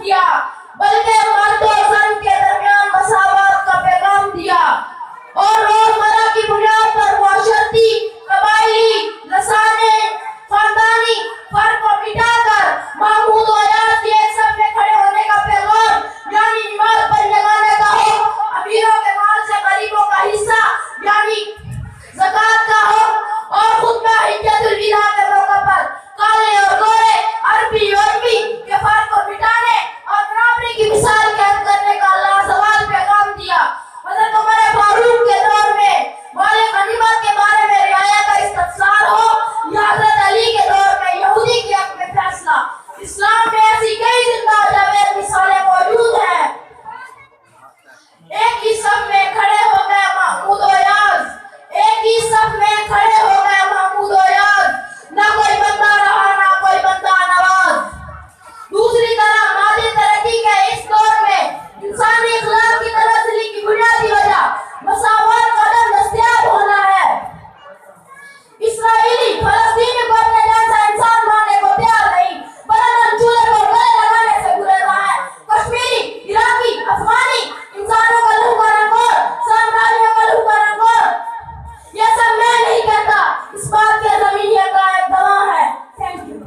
کیا بلکہ مرد اور زن کے درمیان مساوات کا پیغام دیا اور روزمرہ کی بنیاد پر معاشرتی، قبائلی، لسانی، خاندانی فرق کو مٹا کر محمود و ایاز کی ایک صف میں کھڑے ہونے کا پیغام، یعنی نماز پر لگانے کا حکم، امیروں کے مال سے غریبوں کا حصہ یعنی زکوٰۃ کا حکم، اور خطبہ حجۃ الوداع کے موقع پر کالے اور گورے، عربی یورپی کے فرق کو مٹانے اور برابری کی مثال قائم کرنے کا لازوال پیغام دیا۔ حضرت عمر فاروق کے دور میں مال غنیمت کے بارے میں رعایا کا استفسار ہو یا حضرت علی کے دور میں یہودی کے حق میں فیصلہ، اسلام میں ایسی کئی زندہ جاوید مثالیں موجود ہیں۔ ایک ہی صف میں کھڑے ہو گئے محمود و ایاز، ایک ہی صف میں کھڑے ہو گئے محمود و ایاز، نہ کوئی بندہ رہا نہ کوئی بندہ نواز۔ دوسری طرف مادی ترقی کے اس دور میں انسانی اخلاق کی تنزلی کی بنیادی وجہ مساوات کا عدم دستیاب ہونا ہے۔ اسرائیلی فلسطینی کو اپنے جیسا انسان ماننے کو تیار نہیں، برہمن چولہے کو گلے لگانے سے گریز رہا ہے۔ کشمیری، عراقی، افغانی انسانوں کا لہو کا رنگور، سامراجیوں کا لہو کا رنگور، یہ سب میں نہیں کہتا، اس بات کے زمینیہ کا ایک گواہ ہے۔ Thank you.